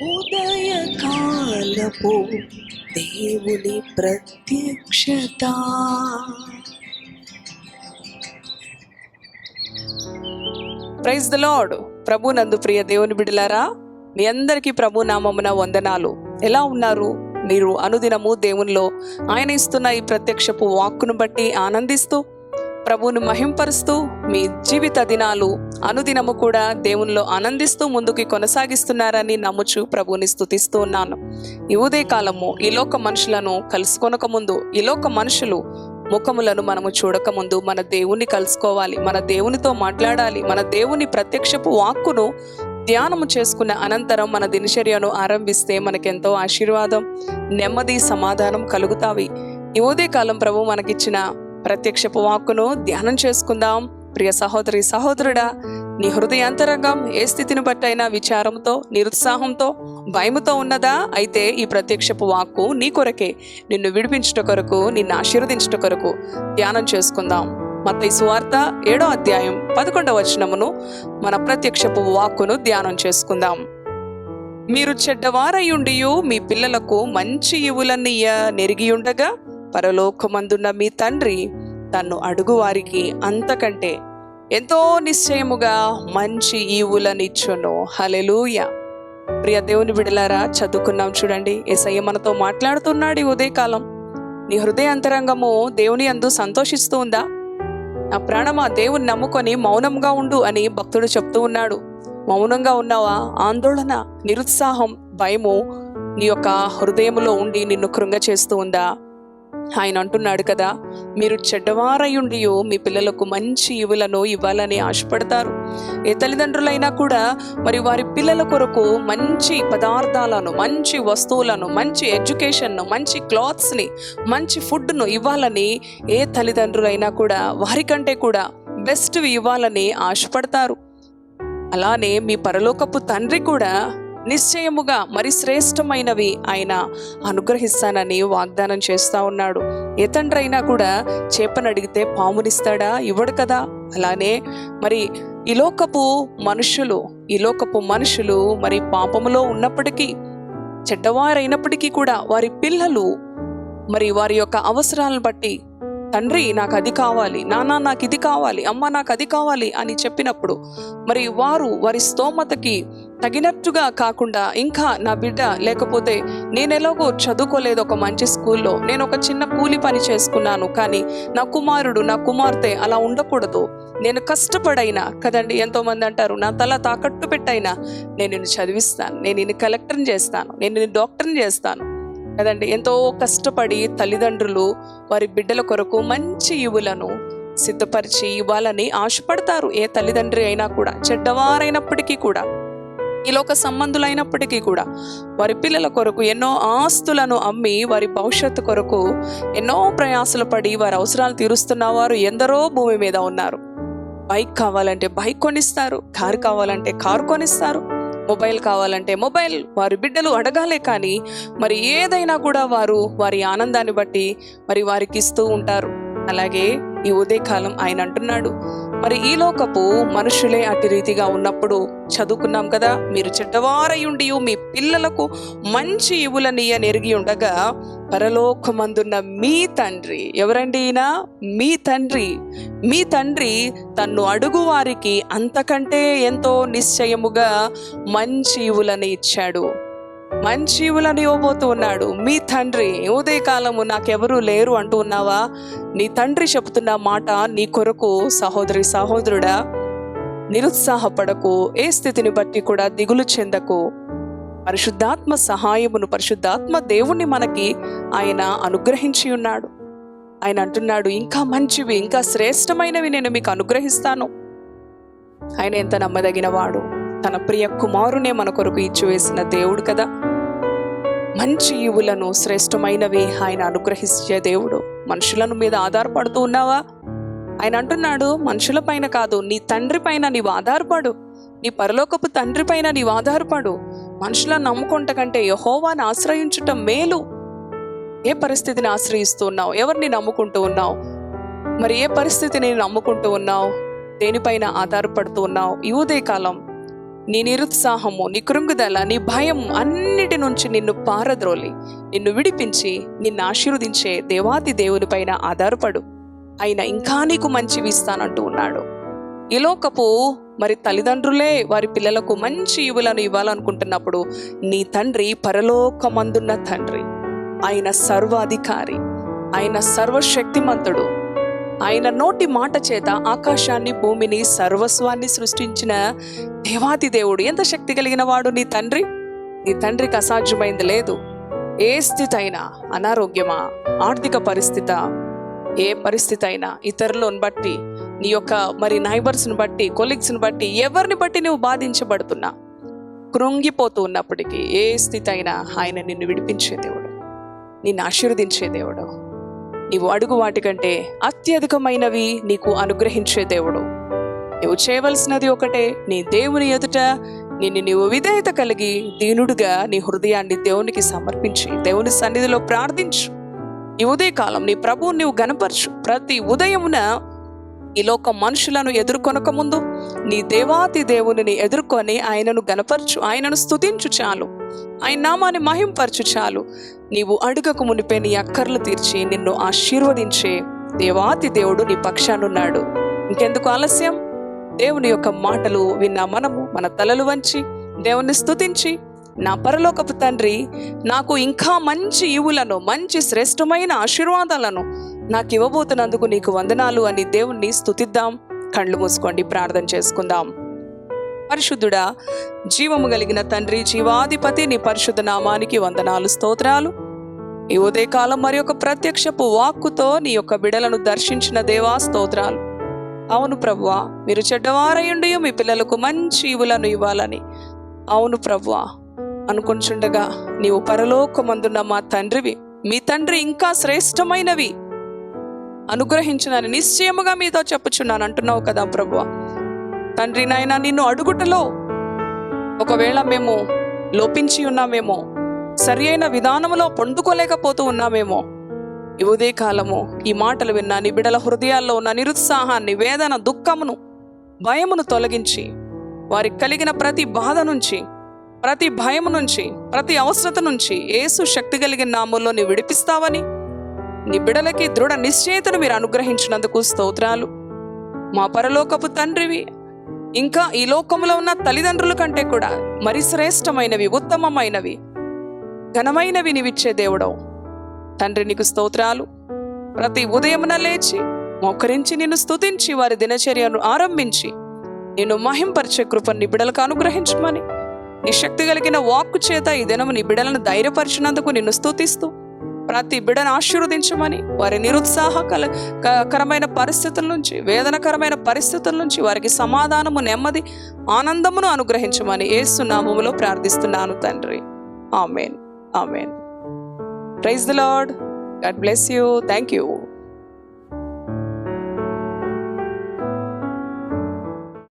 ఉదయకాలపు దేవుని ప్రత్యక్షత. Praise the lord. ప్రభు నందు ప్రియ దేవుని బిడ్డలారా, మీ అందరికీ ప్రభు నామమున వందనాలు. ఎలా ఉన్నారు? మీరు అనుదినము దేవునిలో ఆయన ఇస్తున్న ఈ ప్రత్యక్షపు వాక్కును బట్టి ఆనందిస్తూ ప్రభువును మహింపరుస్తూ మీ జీవిత దినాలు అనుదినము కూడా దేవునిలో ఆనందిస్తూ ముందుకి కొనసాగిస్తున్నారని నమ్ముచు ప్రభువుని స్తుతిస్తూ ఉన్నాను. ఈ ఉదయకాలము ఈ లోక మనుషులను కలుసుకొనక ముందు, ఈ లోక మనుషులు ముఖములను మనము చూడకముందు మన దేవుని కలుసుకోవాలి, మన దేవునితో మాట్లాడాలి. మన దేవుని ప్రత్యక్షపు వాక్కును ధ్యానము చేసుకున్న అనంతరం మన దినచర్యను ఆరంభిస్తే మనకెంతో ఆశీర్వాదం, నెమ్మది, సమాధానం కలుగుతావి. ఈ ఉదయకాలం ప్రభు మనకిచ్చిన ప్రత్యక్షపు వాక్కును ధ్యానం చేసుకుందాం. ప్రియ సహోదరి సహోదరుడా, నీ హృదయాంతరంగం ఏ స్థితిని బట్టైనా విచారంతో, నిరుత్సాహంతో, భయముతో ఉన్నదా? అయితే ఈ ప్రత్యక్షపు వాక్కు నీ కొరకే, నిన్ను విడిపించుట కొరకు, నిన్ను ఆశీర్వదించుట కొరకు ధ్యానం చేసుకుందాం. మత్తయి సువార్త 7వ అధ్యాయం 11వ వచనమును మన ప్రత్యక్షపు వాక్కును ధ్యానం చేసుకుందాం. మీరు చెడ్డవారయుండియు మీ పిల్లలకు మంచి ఇవులన్నీయ నెరిగియుండగా పరలోకమందున్న మీ తండ్రి తన్ను అడుగు వారికి అంతకంటే ఎంతో నిశ్చయముగా మంచి ఈవులనిచ్చును. హల్లెలూయా. ప్రియ దేవుని బిడ్డలారా, చదువుకున్నాం చూడండి. యేసయ్య మనతో మాట్లాడుతున్నాడు ఈ ఉదయకాలం. నీ హృదయ అంతరంగము దేవుని యందు సంతోషిస్తూ ఉందా? నా ప్రాణమా, దేవుని నమ్ముకొని మౌనంగా ఉండు అని భక్తుడు చెప్తూ ఉన్నాడు. మౌనంగా ఉన్నావా? ఆందోళన, నిరుత్సాహం, భయము నీ యొక్క హృదయములో ఉండి నిన్ను కృంగ చేస్తూ ఉందా? ఆయన అంటున్నాడు కదా, మీరు చెడ్డవారయుండియో మీ పిల్లలకు మంచి ఈవులను ఇవ్వాలని ఆశపడతారు. ఏ తల్లిదండ్రులైనా కూడా మరి వారి పిల్లల కొరకు మంచి పదార్థాలను, మంచి వస్తువులను, మంచి ఎడ్యుకేషన్ను, మంచి క్లాత్స్ని, మంచి ఫుడ్ను ఇవ్వాలని ఏ తల్లిదండ్రులైనా కూడా వారికంటే కూడా బెస్ట్వి ఇవ్వాలని ఆశపడతారు. అలానే మీ పరలోకపు తండ్రి కూడా నిశ్చయముగా మరి శ్రేష్టమైనవి ఆయన అనుగ్రహిస్తానని వాగ్దానం చేస్తా ఉన్నాడు. ఏ తండ్రి అయినా కూడా చేపను అడిగితే పామునిస్తాడా? ఇవ్వడు కదా. అలానే మరి ఈ లోకపు మనుషులు మరి పాపములో ఉన్నప్పటికీ, చెడ్డవారైనప్పటికీ కూడా వారి పిల్లలు మరి వారి యొక్క అవసరాలను బట్టి, తండ్రి నాకు అది కావాలి, నాన్న నాకు ఇది కావాలి, అమ్మ నాకు అది కావాలి అని చెప్పినప్పుడు మరి వారి స్తోమతకి తగినట్టుగా కాకుండా, ఇంకా నా బిడ్డ లేకపోతే నేను ఎలాగో చదువుకోలేదు ఒక మంచి స్కూల్లో, నేను ఒక చిన్న కూలి పని చేసుకున్నాను, కానీ నా కుమారుడు, నా కుమార్తె అలా ఉండకూడదు, నేను కష్టపడైనా కదండి. ఎంతోమంది అంటారు, నా తల తాకట్టు పెట్టైనా నేను నిన్ను చదివిస్తాను, నేను నిన్ను కలెక్టర్ని చేస్తాను, నేను నిన్ను డాక్టర్ని చేస్తాను కదండి. ఎంతో కష్టపడి తల్లిదండ్రులు వారి బిడ్డల కొరకు మంచి ఈవులను సిద్ధపరిచి ఇవ్వాలని ఆశపడతారు. ఏ తల్లిదండ్రి అయినా కూడా, చెడ్డవారైనప్పటికీ కూడా, ఈ లోక సంబంధులైనప్పటికీ కూడా వారి పిల్లల కొరకు ఎన్నో ఆస్తులను అమ్మి వారి భవిష్యత్తు కొరకు ఎన్నో ప్రయాసలు పడి వారి అవసరాలు తీరుస్తున్న వారు ఎందరో భూమి మీద ఉన్నారు. బైక్ కావాలంటే బైక్ కొనిస్తారు, కారు కావాలంటే కారు కొనిస్తారు, మొబైల్ కావాలంటే మొబైల్ వారి బిడ్డలు అడగాలే. కానీ మరి ఏదైనా కూడా వారి ఆనందాన్ని బట్టి మరి వారికి ఇస్తూ ఉంటారు. అలాగే ఈ ఉదయకాలం ఆయన అంటున్నాడు, మరి ఈ లోకపు మనుషులే అటు రీతిగా ఉన్నప్పుడు చదువుకున్నాం కదా, మీరు చెడ్డవారయుండి మీ పిల్లలకు మంచి ఇవులనియ నెరిగి ఉండగా పరలోకమందున్న మీ తండ్రి, ఎవరండి ఈయన? మీ తండ్రి తన్ను అడుగు వారికి అంతకంటే ఎంతో నిశ్చయముగా మంచి ఇవులని ఇచ్చాడు, మంచి ఇవులని ఇవ్వబోతూ ఉన్నాడు. మీ తండ్రి. ఉదయకాలము నాకెవరూ లేరు అంటూ ఉన్నావా? నీ తండ్రి చెబుతున్న మాట నీ కొరకు. సహోదరి సహోదరుడా, నిరుత్సాహపడకు, ఏ స్థితిని బట్టి కూడా దిగులు చెందకు. పరిశుద్ధాత్మ సహాయమును, పరిశుద్ధాత్మ దేవుణ్ణి మనకి ఆయన అనుగ్రహించి ఉన్నాడు. ఆయన అంటున్నాడు, ఇంకా మంచివి, ఇంకా శ్రేష్టమైనవి నేను మీకు అనుగ్రహిస్తాను. ఆయన ఎంత నమ్మదగిన వాడు. తన ప్రియ కుమారునే మన కొరకు ఇచ్చివేసిన దేవుడు కదా. మంచి ఈవులను, శ్రేష్టమైనవి ఆయన అనుగ్రహించే దేవుడు. మనుషులను మీద ఆధారపడుతూ ఉన్నావా? ఆయన అంటున్నాడు, మనుషుల పైన కాదు, నీ తండ్రి పైన నీవు ఆధారపడు, నీ పరలోకపు తండ్రి పైన నీవు ఆధారపడు. మనుషులను నమ్ముకుంట కంటే యెహోవాను ఆశ్రయించుట మేలు. ఏ పరిస్థితిని ఆశ్రయిస్తూ ఉన్నావు? ఎవరిని నమ్ముకుంటూ ఉన్నావు? మరి ఏ పరిస్థితిని నమ్ముకుంటూ ఉన్నావు? దేనిపైన ఆధారపడుతూ ఉన్నావు? ఈ ఉదయకాలం నీ నిరుత్సాహము, నీ కృంగుదల, నీ భయం అన్నిటి నుంచి నిన్ను పారద్రోలి నిన్ను విడిపించి నిన్ను ఆశీర్వదించే దేవాతి దేవుని పైన ఆధారపడు. ఆయన ఇంకా నీకు మంచివి ఇస్తానంటూ ఉన్నాడు. ఈ లోకపు మరి తల్లిదండ్రులే వారి పిల్లలకు మంచి ఈవులను ఇవ్వాలనుకుంటున్నప్పుడు నీ తండ్రి పరలోకమందున్న తండ్రి, ఆయన సర్వాధికారి, ఆయన సర్వశక్తిమంతుడు, ఆయన నోటి మాట చేత ఆకాశాన్ని భూమిని సర్వస్వాన్ని సృష్టించిన దేవాతి దేవుడు. ఎంత శక్తి కలిగిన వాడు నీ తండ్రి. నీ తండ్రికి అసాధ్యమైంది లేదు. ఏ స్థితి అయినా, అనారోగ్యమా, ఆర్థిక పరిస్థితి, ఏ పరిస్థితి అయినా, ఇతరులను బట్టి, నీ యొక్క మరి నైబర్స్ని బట్టి, కొలీగ్స్ని బట్టి, ఎవరిని బట్టి నువ్వు బాధించబడుతున్నా, కృంగిపోతూ ఉన్నప్పటికీ ఏ స్థితి అయినా ఆయన నిన్ను విడిపించే దేవుడు, నిన్ను ఆశీర్వదించే దేవుడు. నీవు అడుగు వాటికంటే అత్యధికమైనవి నీకు అనుగ్రహించే దేవుడు. నువ్వు చేయవలసినది ఒకటే, నీ దేవుని ఎదుట నీవు విధేయత కలిగి దీనుడుగా నీ హృదయాన్ని దేవునికి సమర్పించి దేవుని సన్నిధిలో ప్రార్థించు. ఈ ఉదయకాలం నీ ప్రభువుని నువ్వు గనపరచు. ప్రతి ఉదయమున ఈ లోక మనుషులను ఎదుర్కొనక ముందు నీ దేవాతి దేవుని ఎదుర్కొని ఆయనను గనపరచు, ఆయనను స్తుతించు చాలు, ఆయన నామాన్ని మహింపరచు చాలు. నీవు అడుగకు మునిపే నీ అక్కర్లు తీర్చి నిన్ను ఆశీర్వదించే దేవాతి దేవుడు నీ పక్షానున్నాడు. ఇంకెందుకు ఆలస్యం? దేవుని యొక్క మాటలు విన్న మనము మన తలలు వంచి దేవుని స్తుతించి, నా పరలోకపు తండ్రి నాకు ఇంకా మంచి ఈవులను, మంచి శ్రేష్టమైన ఆశీర్వాదాలను నాకు ఇవ్వబోతున్నందుకు నీకు వందనాలు అని దేవుణ్ణి స్తుతిద్దాం. కళ్ళు మూసుకోండి, ప్రార్థన చేసుకుందాం. పరిశుద్ధుడా, జీవము కలిగిన తండ్రి, జీవాధిపతి, నీ పరిశుద్ధ నామానికి వందనాలు, స్తోత్రాలు. ఈ ఉదయకాలం మరి ఒక ప్రత్యక్షపు వాక్కుతో నీ యొక్క బిడలను దర్శించిన దేవా స్తోత్రాలు. అవును ప్రభువా, మీరు చెడ్డవారయుండి మీ పిల్లలకు మంచి ఈవులను ఇవ్వాలని, అవును ప్రభువా అనుకుంటుండగా నీవు పరలోకమందున్న మా తండ్రివి, మీ తండ్రి ఇంకా శ్రేష్టమైనవి అనుగ్రహించునని నిశ్చయముగా మీతో చెప్పుచున్నాను అంటున్నావు కదా ప్రభువా. తండ్రి నాయన, నిన్ను అడుగుటలో ఒకవేళ మేము లోపించి ఉన్నామేమో, సరి అయిన విధానంలో పొందుకోలేకపోతూ ఉన్నామేమో, ఈ ఉదయకాలము ఈ మాటలు విన్నా నీ బిడల హృదయాల్లో ఉన్న నిరుత్సాహాన్ని, వేదన, దుఃఖమును, భయమును తొలగించి వారికి కలిగిన ప్రతి బాధ నుంచి, ప్రతి భయం నుంచి, ప్రతి అవసరత నుంచి యేసు శక్తి కలిగిన నామములో నీ విడిపిస్తావని నీ బిడలకి దృఢ నిశ్చయితను మీరు అనుగ్రహించినందుకు స్తోత్రాలు. మా పరలోకపు తండ్రివి, ఇంకా ఈ లోకంలో ఉన్న తల్లిదండ్రుల కంటే కూడా మరి శ్రేష్టమైనవి, ఉత్తమమైనవి, ఘనమైనవి నీవిచ్చే దేవుడవు తండ్రి. నీకు స్తోత్రాలు. ప్రతి ఉదయమున లేచి మోకరించి నిన్ను స్తుతించి వారి దినచర్యను ఆరంభించి నిన్ను మహింపరిచే కృపను నీ బిడలకు అనుగ్రహించమని, నీ శక్తి కలిగిన వాక్కు చేత ఈ దినము నీ బిడలను ధైర్యపరిచినందుకు నిన్ను స్తుతిస్తూ ప్రతి బిడను ఆశీర్వదించమని, వారి నిరుత్సాహకరమైన పరిస్థితుల నుంచి, వేదనకరమైన పరిస్థితుల నుంచి వారికి సమాధానము, నెమ్మది, ఆనందమును అనుగ్రహించమని యేసు నామములో ప్రార్థిస్తున్నాను తండ్రి. Amen, amen. Praise the lord. God bless you. Thank you.